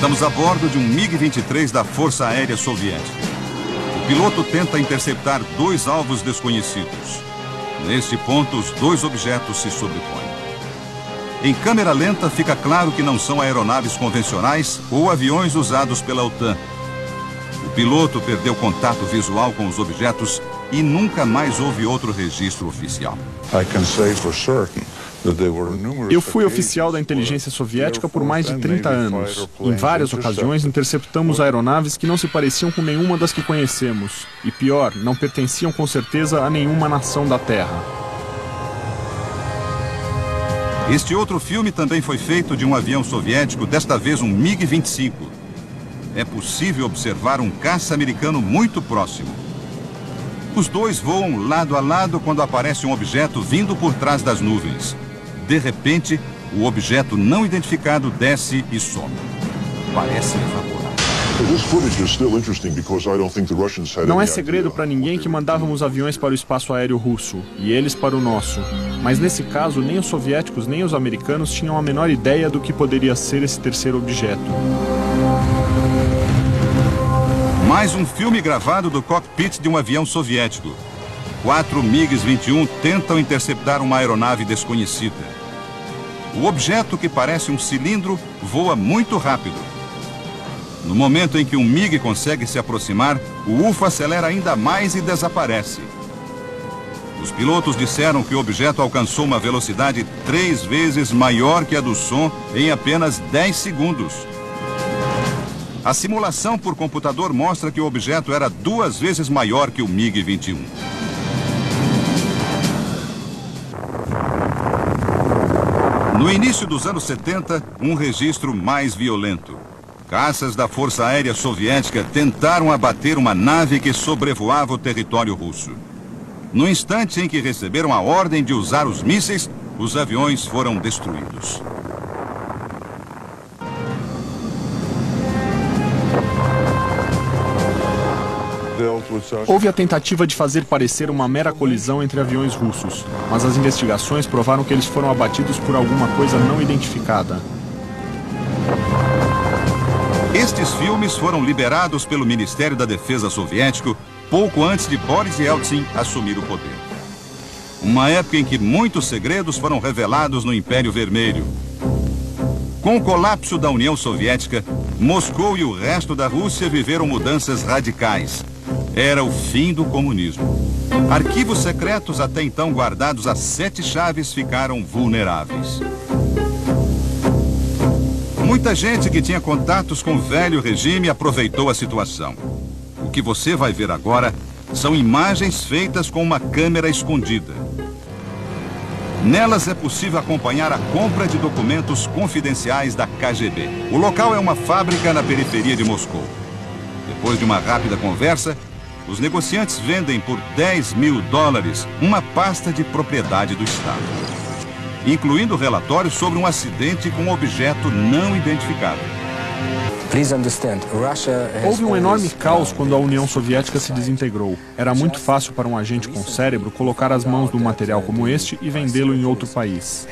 Estamos a bordo de um MiG-23 da Força Aérea Soviética. O piloto tenta interceptar dois alvos desconhecidos. Neste ponto, os dois objetos se sobrepõem. Em câmera lenta, fica claro que não são aeronaves convencionais ou aviões usados pela OTAN. O piloto perdeu contato visual com os objetos e nunca mais houve outro registro oficial. Eu fui oficial da inteligência soviética por mais de 30 anos. Em várias ocasiões, interceptamos aeronaves que não se pareciam com nenhuma das que conhecemos. E pior, não pertenciam com certeza a nenhuma nação da Terra. Este outro filme também foi feito de um avião soviético, desta vez um MiG-25. É possível observar um caça americano muito próximo. Os dois voam lado a lado quando aparece um objeto vindo por trás das nuvens. De repente, o objeto não identificado desce e some. Parece evaporar. Não é segredo para ninguém que mandávamos aviões para o espaço aéreo russo, e eles para o nosso. Mas nesse caso, nem os soviéticos nem os americanos tinham a menor ideia do que poderia ser esse terceiro objeto. Mais um filme gravado do cockpit de um avião soviético. 4 MiG-21 tentam interceptar uma aeronave desconhecida. O objeto, que parece um cilindro, voa muito rápido. No momento em que um MiG consegue se aproximar, o UFO acelera ainda mais e desaparece. Os pilotos disseram que o objeto alcançou uma velocidade 3 vezes maior que a do som em apenas 10 segundos. A simulação por computador mostra que o objeto era 2 vezes maior que o MiG-21. No início dos anos 70, um registro mais violento. Caças da Força Aérea Soviética tentaram abater uma nave que sobrevoava o território russo. No instante em que receberam a ordem de usar os mísseis, os aviões foram destruídos. Houve a tentativa de fazer parecer uma mera colisão entre aviões russos, mas as investigações provaram que eles foram abatidos por alguma coisa não identificada. Estes filmes foram liberados pelo Ministério da Defesa soviético pouco antes de Boris Yeltsin assumir o poder. Uma época em que muitos segredos foram revelados no Império Vermelho. Com o colapso da União Soviética, Moscou e o resto da Rússia viveram mudanças radicais. Era o fim do comunismo. Arquivos secretos até então guardados a 7 chaves ficaram vulneráveis. Muita gente que tinha contatos com o velho regime aproveitou a situação. O que você vai ver agora são imagens feitas com uma câmera escondida. Nelas é possível acompanhar a compra de documentos confidenciais da KGB. O local é uma fábrica na periferia de Moscou. Depois de uma rápida conversa, os negociantes vendem por $10 mil uma pasta de propriedade do Estado, incluindo relatórios sobre um acidente com um objeto não identificado. Houve um enorme caos quando a União Soviética se desintegrou. Era muito fácil para um agente com cérebro colocar as mãos num material como este e vendê-lo em outro país.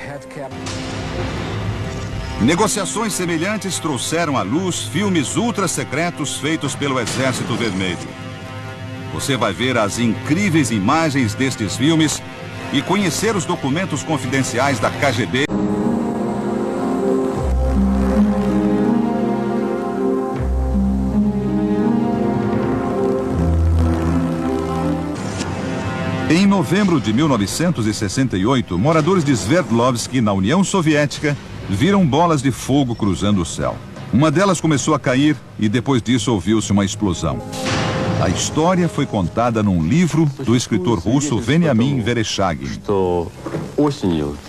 Negociações semelhantes trouxeram à luz filmes ultra-secretos feitos pelo Exército Vermelho. Você vai ver as incríveis imagens destes filmes e conhecer os documentos confidenciais da KGB. Em novembro de 1968, moradores de Sverdlovsk, na União Soviética, viram bolas de fogo cruzando o céu. Uma delas começou a cair e depois disso ouviu-se uma explosão. A história foi contada num livro do escritor russo Veniamin Vereshchagin.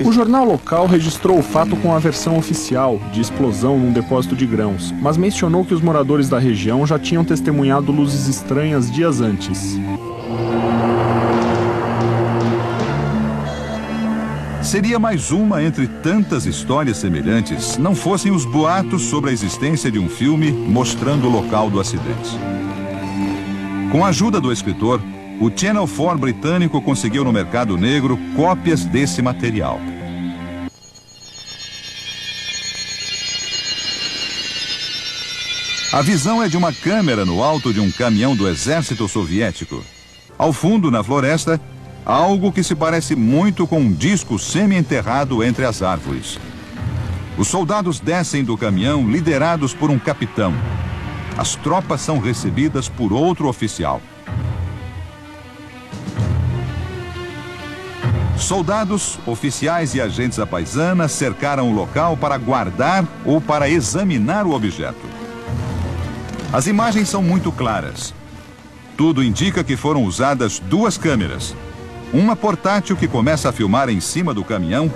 O jornal local registrou o fato com a versão oficial, de explosão num depósito de grãos, mas mencionou que os moradores da região já tinham testemunhado luzes estranhas dias antes. Seria mais uma entre tantas histórias semelhantes, não fossem os boatos sobre a existência de um filme mostrando o local do acidente. Com a ajuda do escritor, o Channel 4 britânico conseguiu no mercado negro cópias desse material. A visão é de uma câmera no alto de um caminhão do exército soviético. Ao fundo, na floresta, algo que se parece muito com um disco semi-enterrado entre as árvores. Os soldados descem do caminhão liderados por um capitão. As tropas são recebidas por outro oficial. Soldados, oficiais e agentes à paisana cercaram o local para guardar ou para examinar o objeto. As imagens são muito claras. Tudo indica que foram usadas duas câmeras. Uma portátil que começa a filmar em cima do caminhão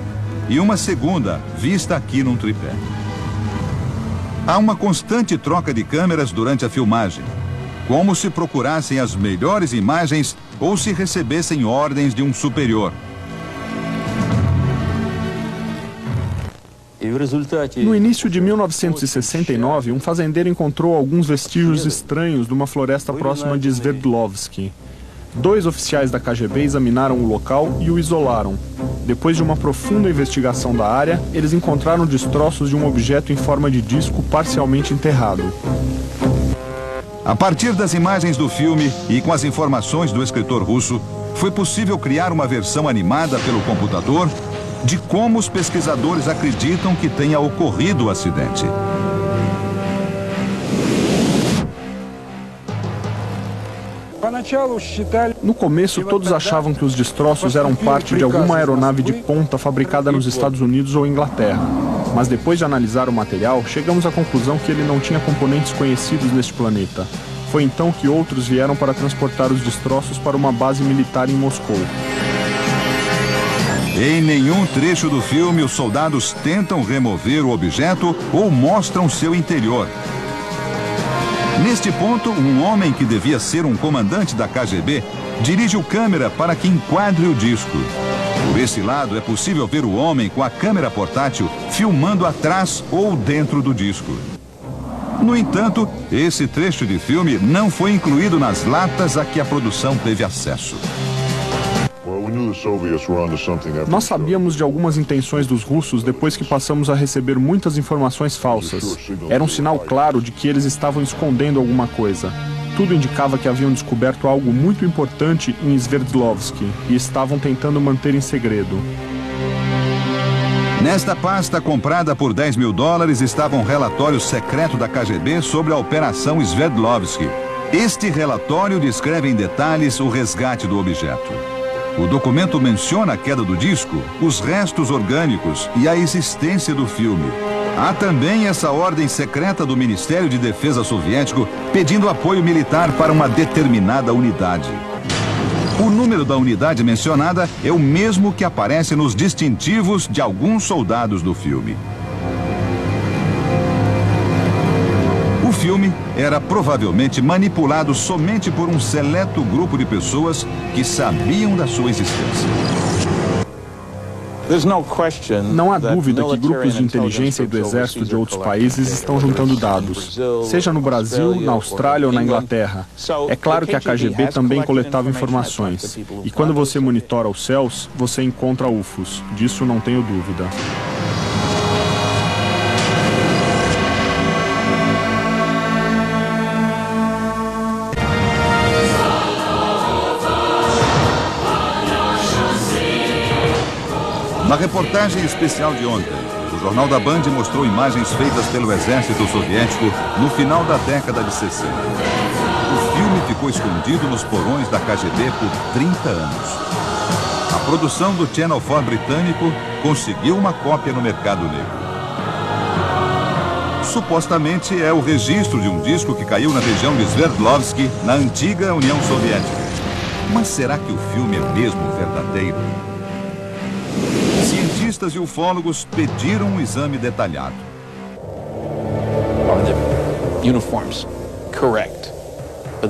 e uma segunda, vista aqui num tripé. Há uma constante troca de câmeras durante a filmagem, como se procurassem as melhores imagens ou se recebessem ordens de um superior. No início de 1969, um fazendeiro encontrou alguns vestígios estranhos de uma floresta próxima de Sverdlovsky. 2 oficiais da KGB examinaram o local e o isolaram. Depois de uma profunda investigação da área, eles encontraram destroços de um objeto em forma de disco parcialmente enterrado. A partir das imagens do filme e com as informações do escritor russo, foi possível criar uma versão animada pelo computador de como os pesquisadores acreditam que tenha ocorrido o acidente. No começo, todos achavam que os destroços eram parte de alguma aeronave de ponta fabricada nos Estados Unidos ou Inglaterra. Mas depois de analisar o material, chegamos à conclusão que ele não tinha componentes conhecidos neste planeta. Foi então que outros vieram para transportar os destroços para uma base militar em Moscou. Em nenhum trecho do filme, os soldados tentam remover o objeto ou mostram seu interior. Neste ponto, um homem que devia ser um comandante da KGB dirige o câmera para que enquadre o disco. Por esse lado, é possível ver o homem com a câmera portátil filmando atrás ou dentro do disco. No entanto, esse trecho de filme não foi incluído nas latas a que a produção teve acesso. Nós sabíamos de algumas intenções dos russos depois que passamos a receber muitas informações falsas. Era um sinal claro de que eles estavam escondendo alguma coisa. Tudo indicava que haviam descoberto algo muito importante em Sverdlovsky e estavam tentando manter em segredo. Nesta pasta comprada por $10 mil estava um relatório secreto da KGB sobre a Operação Sverdlovsky. Este relatório descreve em detalhes o resgate do objeto. O documento menciona a queda do disco, os restos orgânicos e a existência do filme. Há também essa ordem secreta do Ministério de Defesa soviético pedindo apoio militar para uma determinada unidade. O número da unidade mencionada é o mesmo que aparece nos distintivos de alguns soldados do filme. O filme era provavelmente manipulado somente por um seleto grupo de pessoas que sabiam da sua existência. Não há dúvida que grupos de inteligência e do exército de outros países estão juntando dados, seja no Brasil, na Austrália ou na Inglaterra. É claro que a KGB também coletava informações. E quando você monitora os céus, você encontra UFOs. Disso não tenho dúvida. Na reportagem especial de ontem, o Jornal da Band mostrou imagens feitas pelo exército soviético no final da década de 60. O filme ficou escondido nos porões da KGB por 30 anos. A produção do Channel 4 britânico conseguiu uma cópia no mercado negro. Supostamente é o registro de um disco que caiu na região de Sverdlovsky, na antiga União Soviética. Mas será que o filme é mesmo verdadeiro? Cientistas e ufólogos pediram um exame detalhado.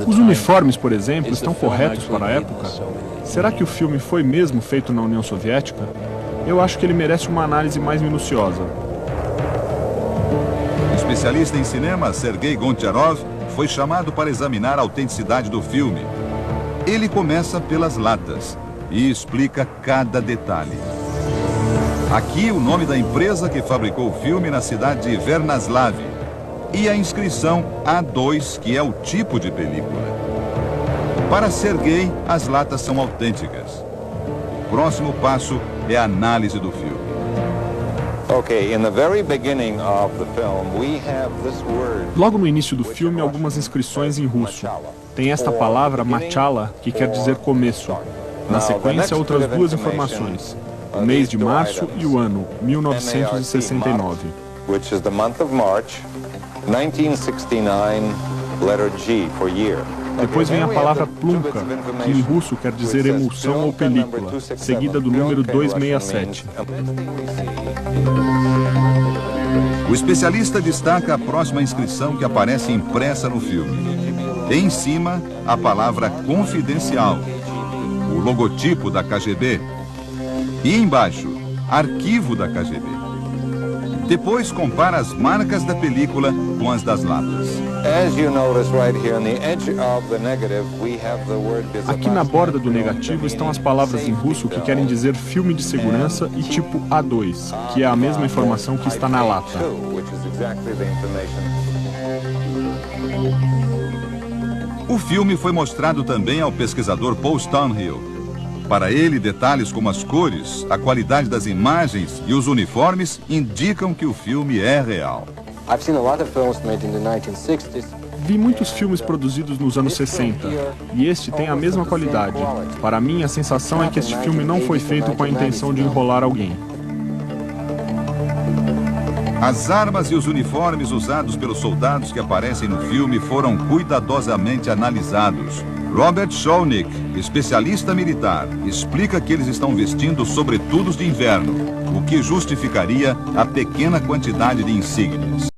Os uniformes, por exemplo, estão corretos para a época? Será que o filme foi mesmo feito na União Soviética? Eu acho que ele merece uma análise mais minuciosa. O especialista em cinema, Sergei Goncharov, foi chamado para examinar a autenticidade do filme. Ele começa pelas latas e explica cada detalhe. Aqui o nome da empresa que fabricou o filme na cidade de Vernaslav. e a inscrição A2, que é o tipo de película. Para ser gay, as latas são autênticas. O próximo passo é a análise do filme. Logo no início do filme, algumas inscrições em russo. Tem esta palavra, machala, que quer dizer começo. Na sequência, outras duas informações. O mês de março e o ano, 1969. Which is the month of March, 1969, letter G for year. Depois vem a palavra plunka, que em russo quer dizer emulsão ou película, seguida do número 267. O especialista destaca a próxima inscrição que aparece impressa no filme. Em cima, a palavra confidencial, o logotipo da KGB, e embaixo, arquivo da KGB. Depois compara as marcas da película com as das latas. Aqui na borda do negativo estão as palavras em russo que querem dizer filme de segurança e tipo A2, que é a mesma informação que está na lata. O filme foi mostrado também ao pesquisador Paul Stonehill. Para ele, detalhes como as cores, a qualidade das imagens e os uniformes indicam que o filme é real. Vi muitos filmes produzidos nos anos 60, e este tem a mesma qualidade. Para mim, a sensação é que este filme não foi feito com a intenção de enrolar alguém. As armas e os uniformes usados pelos soldados que aparecem no filme foram cuidadosamente analisados. Robert Schoenig, especialista militar, explica que eles estão vestindo sobretudos de inverno, o que justificaria a pequena quantidade de insígnias.